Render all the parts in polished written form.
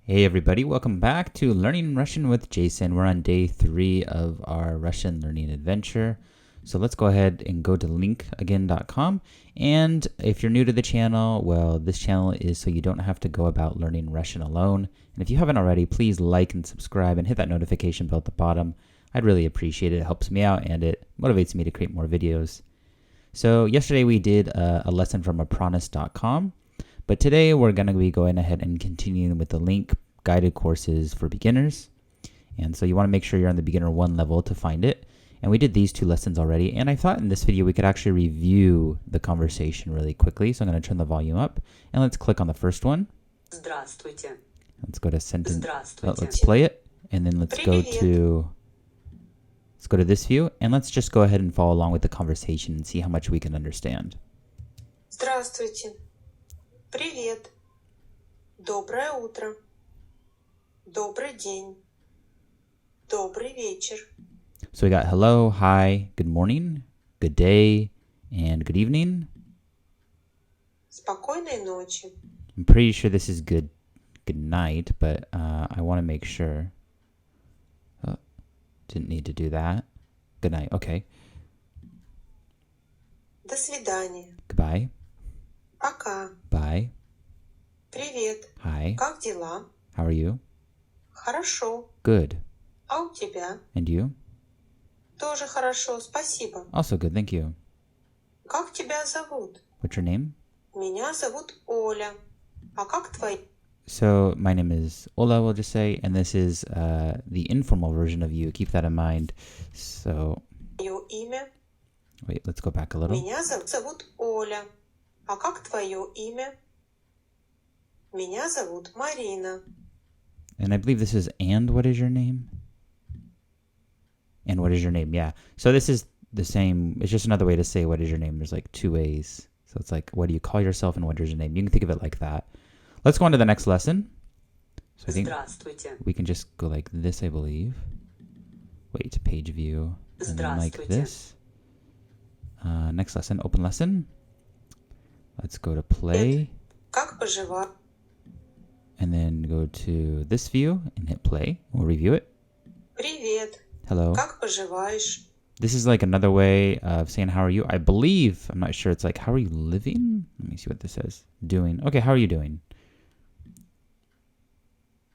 Hey everybody, welcome back to Learning Russian with Jason. We're on day 3 of our Russian learning adventure. So let's go ahead and go to linkagain.com. And if you're new to the channel, well, this channel is so you don't have to go about learning Russian alone. And if you haven't already, please like and subscribe and hit that notification bell at the bottom. I'd really appreciate it. It helps me out and it motivates me to create more videos. So yesterday we did a lesson from Apronus.com. But today we're going to be going ahead and continuing with the LingQ guided courses for beginners. And so you want to make sure you're on the beginner 1 level to find it. And we did these 2 lessons already. And I thought in this video we could actually review the conversation really quickly. So I'm going to turn the volume up and let's click on the first one. Здравствуйте. Let's go to sentence. Здравствуйте. Let's play it. And then let's go to this view. And let's just go ahead and follow along with the conversation and see how much we can understand. Здравствуйте. Привет. Доброе утро. Добрый день. Добрый вечер. So we got hello, hi, good morning, good day, and good evening. Спокойной ночи. I'm pretty sure this is good night, but I want to make sure. Oh, didn't need to do that. Good night, okay. До свидания. Goodbye. Пока. Bye. Привет. Hi. Как дела? How are you? Хорошо. Good. А у тебя? And you? Тоже хорошо, спасибо. Also good, thank you. Как тебя зовут? What's your name? Меня зовут Оля. А как твои? So my name is Ola, we'll just say, and this is the informal version of you. Keep that in mind. So, Твое имя? wait, let's go back a little. Меня зовут Оля. А как твое имя? Меня зовут Марина. And I believe this is, and what is your name? And what is your name? Yeah. So this is the same. It's just another way to say what is your name. There's like 2 ways. So it's like, what do you call yourself and what is your name? You can think of it like that. Let's go on to the next lesson. So I think Здравствуйте. we can just go like this, I believe. Wait, page view. And then like Здравствуйте. this. Next lesson, open lesson. Let's go to play. Как поживаешь? And then go to this view and hit play. We'll review it. Привет. Hello. Как поживаешь? This is like another way of saying how are you. I believe, I'm not sure, it's like how are you living? Let me see what this says. Doing. Okay, how are you doing?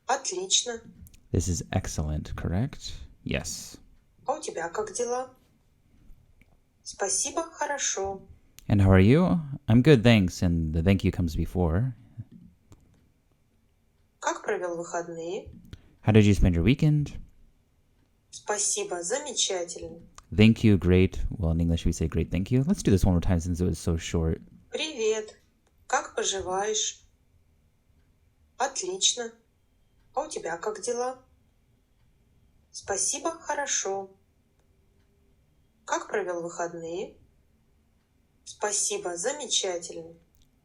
Отлично. This is excellent, correct? Yes. А у тебя как дела? Спасибо, хорошо. And how are you? I'm good, thanks. And the thank you comes before. Как провел выходные? How did you spend your weekend? Спасибо, замечательно. Thank you, great. Well, in English we say great, thank you. Let's do this one more time since it was so short. Привет. Как поживаешь? Отлично. А у тебя как дела? Спасибо, хорошо. Как провел выходные? Спасибо, замечательно.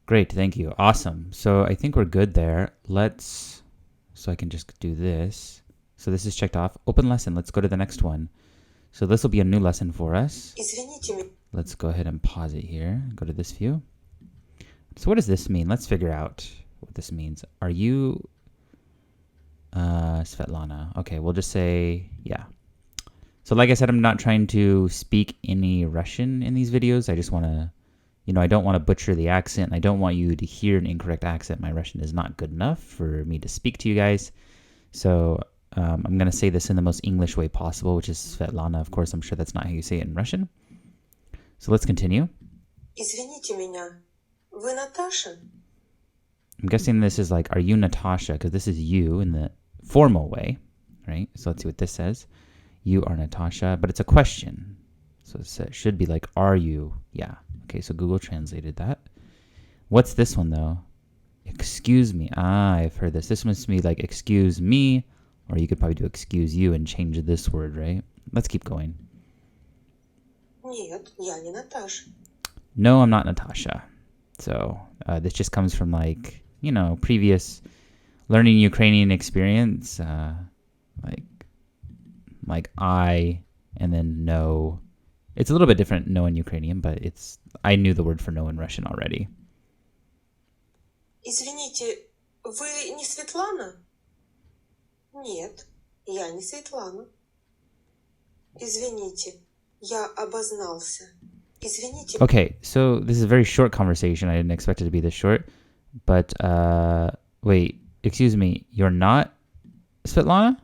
Great, thank you. Awesome. So I think we're good there. So I can just do this. So this is checked off. Open lesson. Let's go to the next one. So this will be a new lesson for us. Извините меня. Let's go ahead and pause it here. Go to this view. So what does this mean? Let's figure out what this means. Are you Svetlana? Okay, we'll just say, yeah. So like I said, I'm not trying to speak any Russian in these videos. I just want to, I don't want to butcher the accent. I don't want you to hear an incorrect accent. My Russian is not good enough for me to speak to you guys. So I'm going to say this in the most English way possible, which is Svetlana. Of course, I'm sure that's not how you say it in Russian. So let's continue. Извините меня. Вы Наташа? I'm guessing this is like, are you Natasha? Because this is you in the formal way, right? So let's see what this says. You are Natasha, but it's a question. So it should be like, are you? Yeah. Okay, so Google translated that. What's this one, though? Excuse me. I've heard this. This must be like, excuse me, or you could probably do excuse you and change this word, right? Let's keep going. Нет, я не Наташа. No, I'm not Natasha. So this just comes from like, previous learning Ukrainian experience. Like I, and then no. It's a little bit different, no in Ukrainian, but I knew the word for no in Russian already. Извините, вы не Светлана? Нет, я не Светлана. Извините, я обознался. Извините. Okay, so this is a very short conversation. I didn't expect it to be this short. But, wait, excuse me, you're not Svetlana?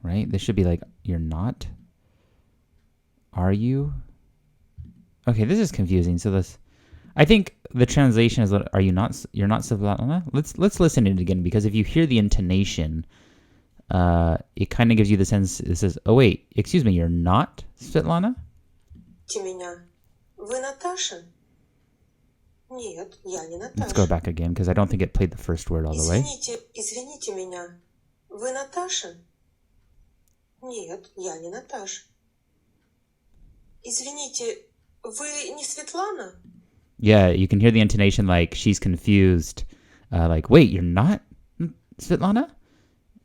Right? This should be like, you're not? Are you? Okay, this is confusing. So I think the translation is, are you not, you're not Svetlana? Let's listen to it again, because if you hear the intonation, it kind of gives you the sense, it says, oh wait, excuse me, you're not Svetlana? Меня. Вы Наташа? Нет, я не Наташа. Let's go back again, because I don't think it played the first word all the way. Извините меня. Вы Наташа? Нет, я не Наташа. Извините, вы не Светлана? Yeah, you can hear the intonation like she's confused. Like, wait, you're not Svetlana?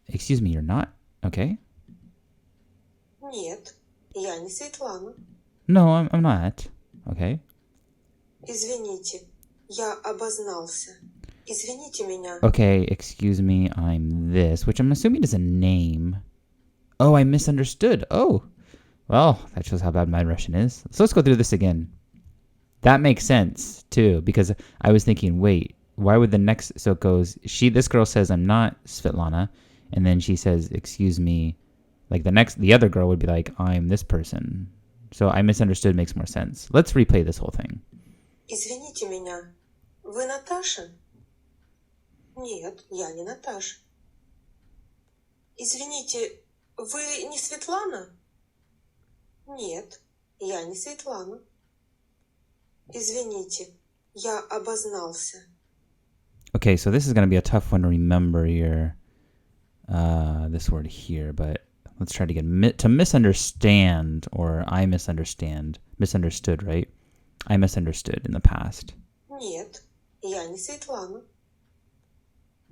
Excuse me, you're not? Okay. Нет, я не Светлана. No, I'm not. Okay. Извините, я обознался. Извините меня. Okay, excuse me, I'm this, which I'm assuming is a name. Oh, I misunderstood. Oh, well, that shows how bad my Russian is. So let's go through this again. That makes sense, too, because I was thinking, wait, why would the next... So it goes, this girl says, I'm not Svetlana, and then she says, excuse me. Like the other girl would be like, I'm this person. So I misunderstood makes more sense. Let's replay this whole thing. Извините меня, вы Наташа? Нет, я не Наташа. Извините, вы не Светлана? Нет, я не Светлана. Извините, я обознался. Okay, so this is going to be a tough one to remember here. This word here, but let's try to get to misunderstand, or I misunderstand. Misunderstood, right? I misunderstood in the past. Нет, я не Светлана.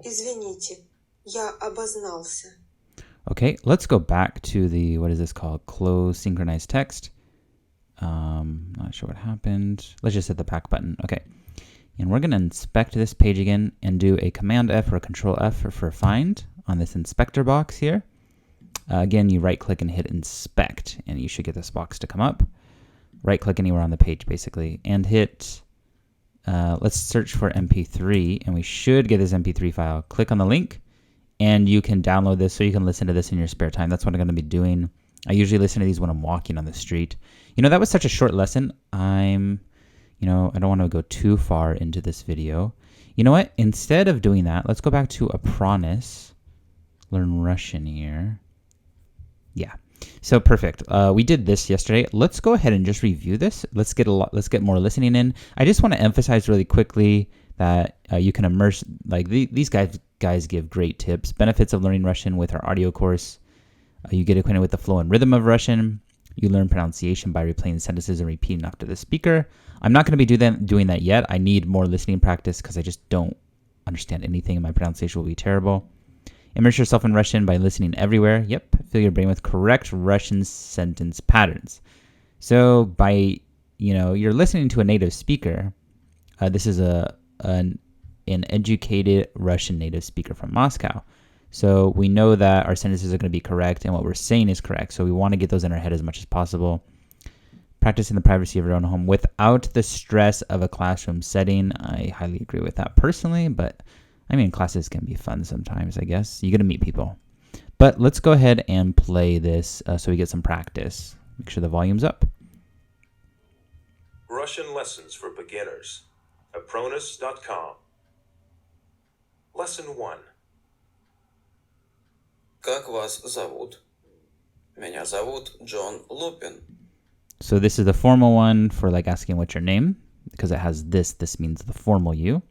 Извините, я обознался. Okay, let's go back to the, what is this called? Close synchronized text. Not sure what happened. Let's just hit the back button. Okay. And we're going to inspect this page again and do a Command F or a Control F for find on this inspector box here. Again, you right click and hit inspect, and you should get this box to come up. Right click anywhere on the page basically, and hit, let's search for MP3, and we should get this MP3 file. Click on the link, and you can download this so you can listen to this in your spare time. That's what I'm going to be doing. I usually listen to these when I'm walking on the street. You know, that was such a short lesson. I don't want to go too far into this video. You know what? Instead of doing that, let's go back to Apronus. Learn Russian here. Yeah. So perfect. We did this yesterday. Let's go ahead and just review this. Let's get more listening in. I just want to emphasize really quickly that you can immerse, like these guys give great tips. Benefits of learning Russian with our audio course. You get acquainted with the flow and rhythm of Russian. You learn pronunciation by replaying sentences and repeating after the speaker. I'm not going to be doing that yet. I need more listening practice because I just don't understand anything, and my pronunciation will be terrible. Immerse yourself in Russian by listening everywhere. Yep, fill your brain with correct Russian sentence patterns. So by, you're listening to a native speaker. This is an educated Russian native speaker from Moscow. So we know that our sentences are going to be correct and what we're saying is correct. So we want to get those in our head as much as possible. Practice in the privacy of your own home without the stress of a classroom setting. I highly agree with that personally, but I mean, classes can be fun sometimes, I guess. You get to meet people. But let's go ahead and play this so we get some practice. Make sure the volume's up. Russian lessons for beginners. Apronus.com. Lesson 1. Как вас зовут? Меня зовут Джон Лупин. So this is the formal one for like asking what's your name, because it has this. This means the formal you.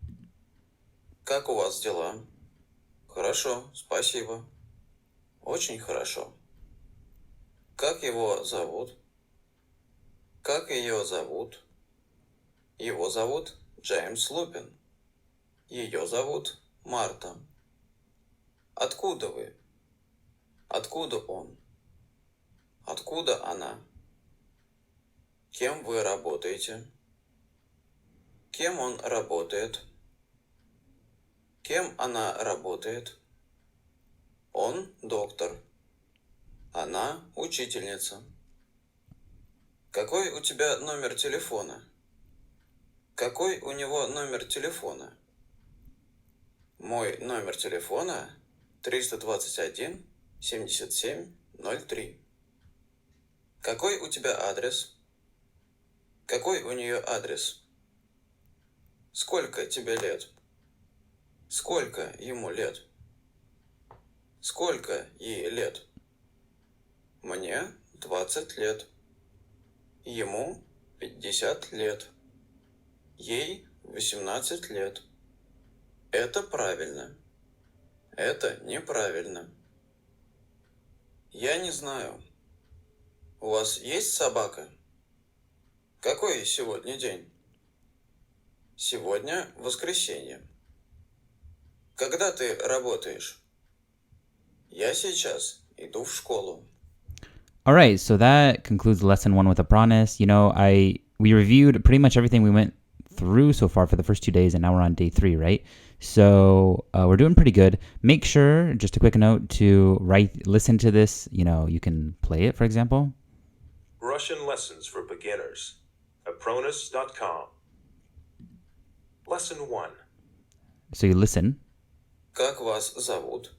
Как у вас дела? Хорошо, спасибо. Очень хорошо. Как его зовут? Как ее зовут? Его зовут Джеймс Лупин. Ее зовут Марта. Откуда вы? Откуда он? Откуда она? Кем вы работаете? Кем он работает? Кем она работает? Он доктор. Она учительница. Какой у тебя номер телефона? Какой у него номер телефона? Мой номер телефона 321 77 03. Какой у тебя адрес? Какой у нее адрес? Сколько тебе лет? Сколько ему лет? Сколько ей лет? Мне 20 лет. Ему 50 лет. Ей 18 лет. Это правильно. Это неправильно. Я не знаю. У вас есть собака? Какой сегодня день? Сегодня воскресенье. Когда ты работаешь? Я сейчас иду в школу. All right, so that concludes lesson 1 with Apronus. You know, we reviewed pretty much everything we went through so far for the first 2 days, and now we're on day 3, right? So we're doing pretty good. Make sure, just a quick note, to listen to this. You know, you can play it, for example. Russian lessons for beginners. Apronus.com. Lesson 1. So you listen, Как вас зовут?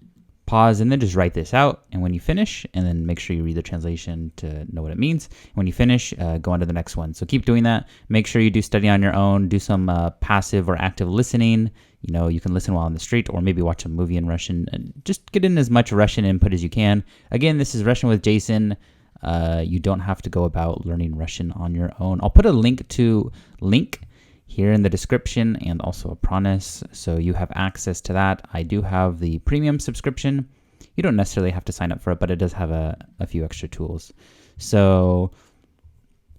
pause, and then just write this out. And when you finish, and then make sure you read the translation to know what it means. When you finish, go on to the next one. So keep doing that. Make sure you do study on your own. Do some passive or active listening. You know, you can listen while on the street or maybe watch a movie in Russian. And just get in as much Russian input as you can. Again, this is Russian with Jason. You don't have to go about learning Russian on your own. I'll put a link to LingQ here in the description and also Apronus, so you have access to that. I do have the premium subscription. You don't necessarily have to sign up for it, but it does have a few extra tools. So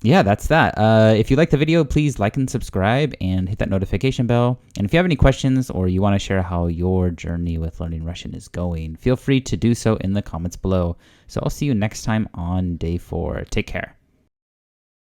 yeah, that's that. If you like the video, please like and subscribe and hit that notification bell. And if you have any questions or you want to share how your journey with learning Russian is going, feel free to do so in the comments below. So I'll see you next time on day 4. Take care.